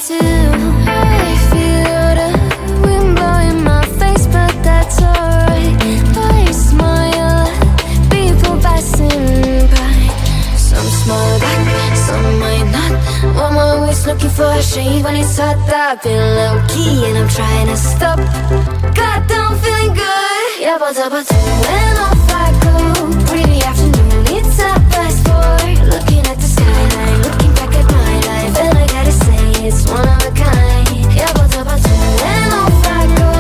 too. I feel the wind blowing my face, but that's alright. I smile at people passing by. Some smile back, some might not. I'm always looking for a shade when it's hot. I've been low-key and I'm trying to stop. Goddamn, feeling good. Yeah, but when off I go. Pretty afternoon, it's a fast boy. Looking at the skyline, looking back at my life, and I gotta say it's one of a kind. Yeah, but when off I go.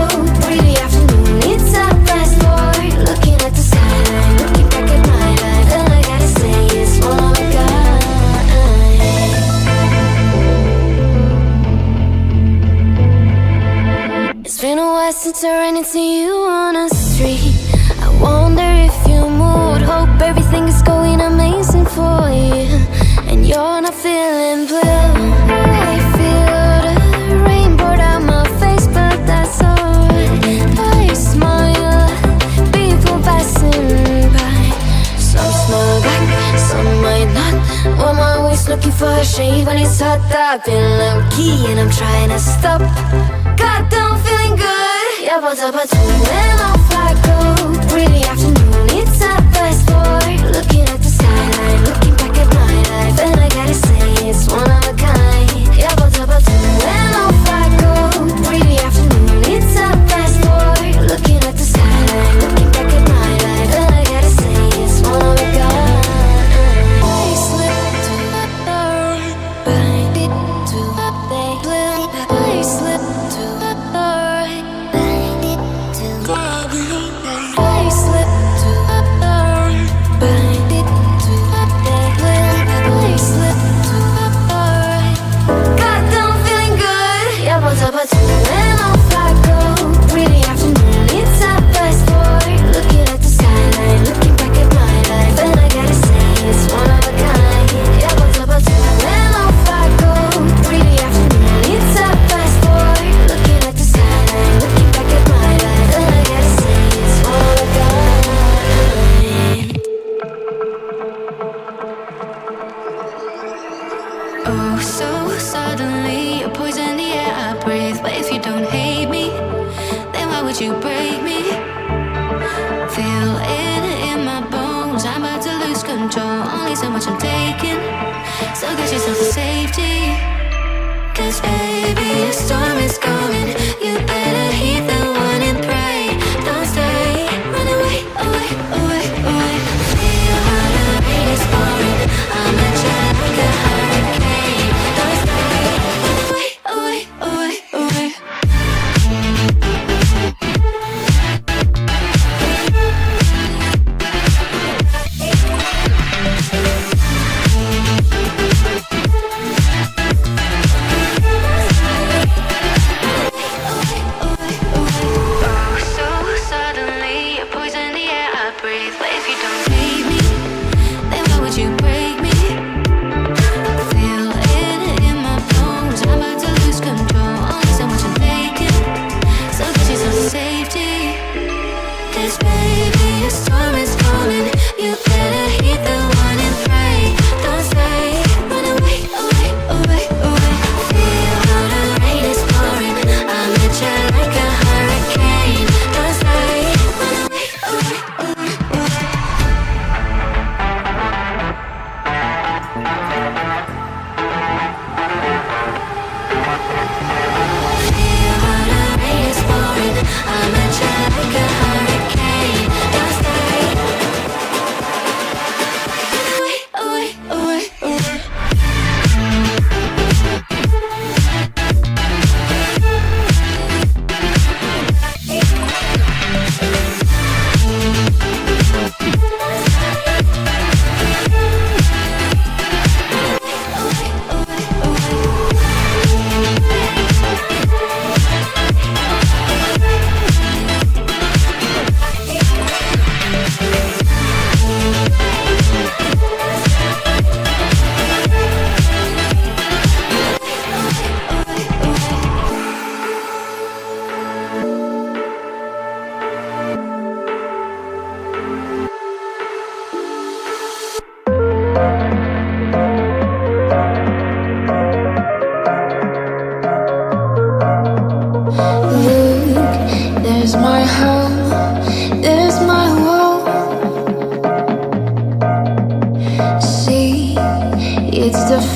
Pretty afternoon, it's a fast boy. Looking at the skyline, looking back at my life, and I gotta say it's one of a kind. It's been a while since I ran into you on a street. I wonder if you moved. Hope everything is going amazing for you, and you're not feeling blue. I feel the rain pour down my face, but that's alright. I smile at people passing by. Some smile back, some might not. I'm always looking for a shade when it's hot. I've been low-key and I'm trying to stop. Goddamn, feeling good. Yeah, but when off I go. Pretty afternoon, it's a fast boy. Looking at the skyline, looking back at my life, and I gotta say it's one of a kind. Yeah, but when off I go. Pretty afternoon, it's a fast boy. Looking at the skyline, looking back at my life, and I gotta say it's one of a kind. I slip to the right, bang it to the blue. I slip to the right, bang it to the I slip to the right, bang it to the blue. I slip to the right. Goddamn, feeling good. Yeah, but when off I go. Pretty afternoon, it's a fast boy. Looking at the skyline, looking back at my life, and I gotta say it's one of a kind. Yeah, but when off I go. Pretty afternoon, it's a fast boy. Looking at the skyline, looking back at my life, and I gotta say it's one of a kind. Oh, so suddenly you're poison the air I breathe. But if you don't hate me, then why would you break me? Feel it in my bones, I'm about to lose control. Only so much I'm taking, so get yourself to safety. Cause baby, a storm is coming. You better heed the warning, pray. Don't stay, run away, away, away, away. Feel how the rain is pouring. I'm a jet like a hurricane. Don't stay, run away, away, away, away.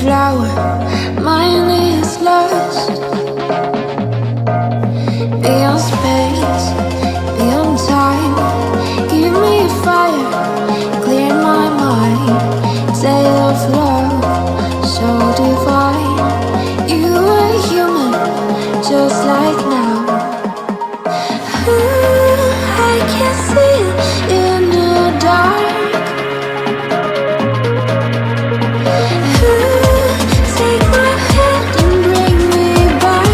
flower, mine is lost. Beyond space, beyond time, give me a fire, clear my mind. Tale of love, so divine. You were human, just like now. Ooh, I can see it in the dark. Take my hand and bring me back.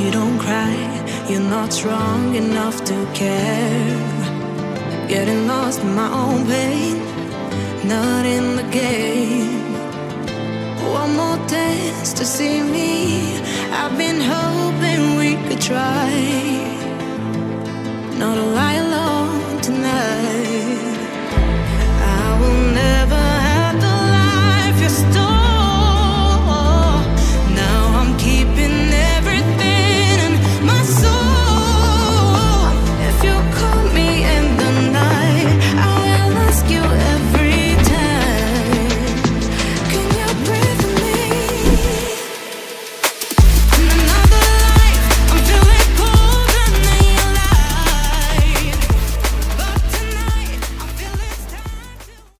you don't cry. You're not strong enough to care. Getting lost in my own pain, not in the game. One more dance to see me. I've been hoping